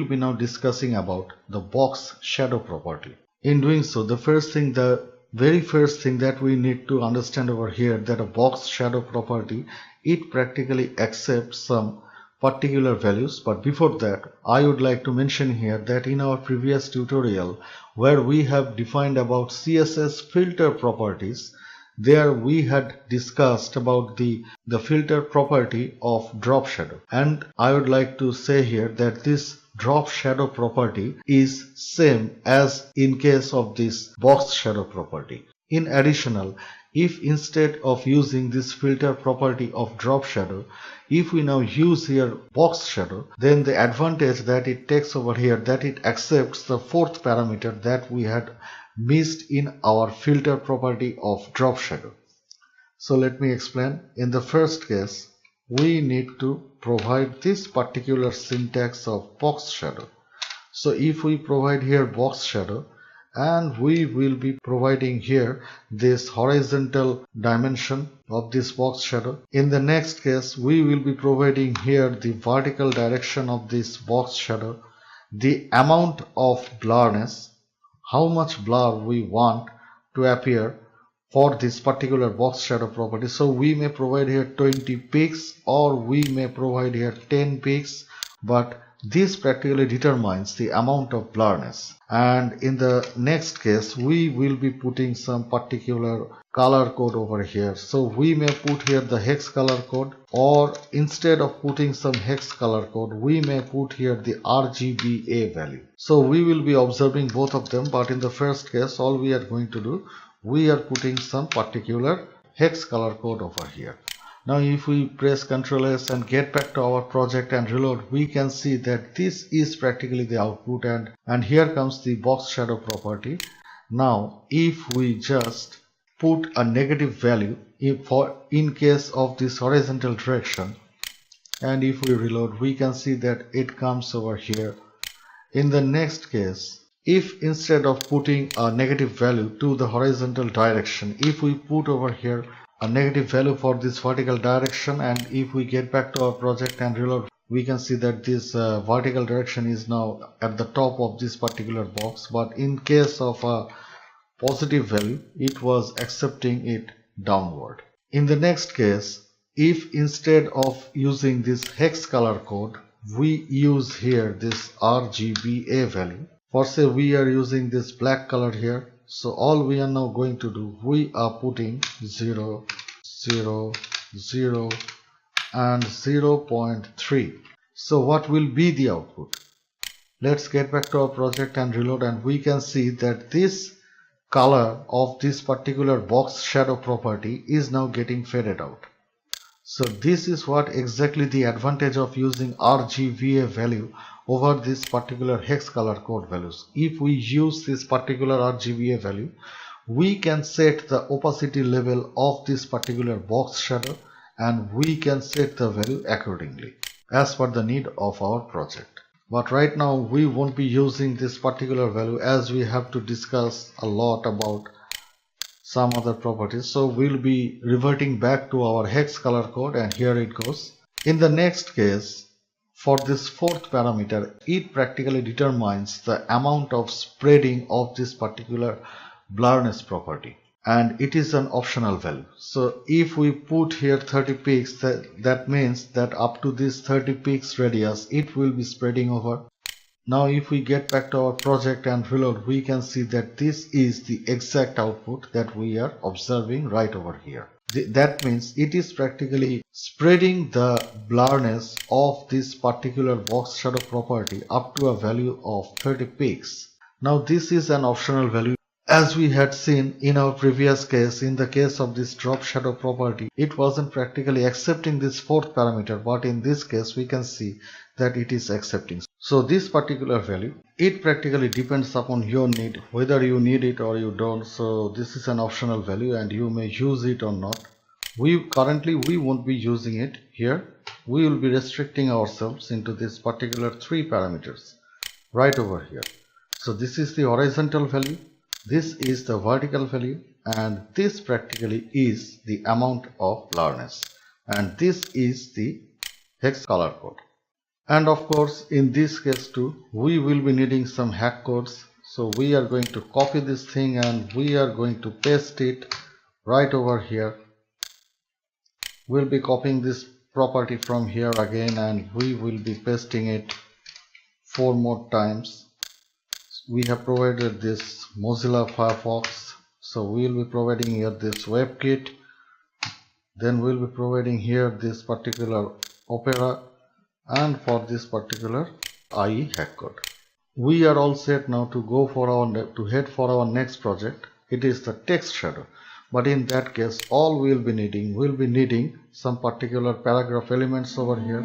be now discussing about the box shadow property. In doing so, the very first thing that we need to understand over here, that a box shadow property, it practically accepts some particular values. But before that, I would like to mention here that in our previous tutorial where we have defined about CSS filter properties, there we had discussed about the filter property of drop shadow, and I would like to say here that this drop shadow property is same as in case of this box shadow property. In additional, if instead of using this filter property of drop shadow, if we now use here box shadow, then the advantage that it takes over here, that it accepts the fourth parameter that we had missed in our filter property of drop shadow. So let me explain. In the first case, we need to provide this particular syntax of box shadow. So if we provide here box shadow, and we will be providing here this horizontal dimension of this box shadow. In the next case, we will be providing here the vertical direction of this box shadow, the amount of blurriness, how much blur we want to appear for this particular box shadow property. So we may provide here 20 pixels or we may provide here 10 pixels, but this practically determines the amount of blurriness. And in the next case, we will be putting some particular color code over here. So we may put here the hex color code, or instead of putting some hex color code, we may put here the RGBA value. So we will be observing both of them, but in the first case, all we are going to do, we are putting some particular hex color code over here. Now if we press Ctrl S and get back to our project and reload, we can see that this is practically the output, and here comes the box shadow property. Now if we just put a negative value in case of this horizontal direction, and if we reload, we can see that it comes over here. In the next case, if instead of putting a negative value to the horizontal direction, if we put over here a negative value for this vertical direction, and if we get back to our project and reload, we can see that this vertical direction is now at the top of this particular box. But in case of a positive value, it was accepting it downward. In the next case, if instead of using this hex color code, we use here this RGBA value, for say we are using this black color here. So all we are now going to do, we are putting 0, 0, 0 and 0.3. So what will be the output? Let's get back to our project and reload, and we can see that this color of this particular box shadow property is now getting faded out. So this is what exactly the advantage of using RGBA value over this particular hex color code values. If we use this particular RGBA value, we can set the opacity level of this particular box shadow, and we can set the value accordingly as per the need of our project. But right now we won't be using this particular value, as we have to discuss a lot about some other properties. So we'll be reverting back to our hex color code, and here it goes. In the next case, for this fourth parameter, it practically determines the amount of spreading of this particular blurriness property, and it is an optional value. So if we put here 30 pixels, that means that up to this 30 pixels radius, it will be spreading over. Now if we get back to our project and reload, we can see that this is the exact output that we are observing right over here. That means it is practically spreading the blurriness of this particular box shadow property up to a value of 30 pixels. Now this is an optional value. As we had seen in our previous case, in the case of this drop shadow property, it wasn't practically accepting this fourth parameter, but in this case we can see that it is accepting. So this particular value, it practically depends upon your need, whether you need it or you don't. So this is an optional value and you may use it or not. Currently we won't be using it here. We will be restricting ourselves into this particular 3 parameters right over here. So this is the horizontal value, this is the vertical value, and this practically is the amount of blurriness, and this is the hex color code. And of course, in this case too, we will be needing some hack codes. So we are going to copy this thing and we are going to paste it right over here. We'll be copying this property from here again and we will be pasting it 4 more times. We have provided this Mozilla Firefox, so we will be providing here this WebKit. Then we'll be providing here this particular Opera, and for this particular IE hack code. We are all set now to go for head for our next project. It is the text shadow. But in that case, all we'll be needing some particular paragraph elements over here.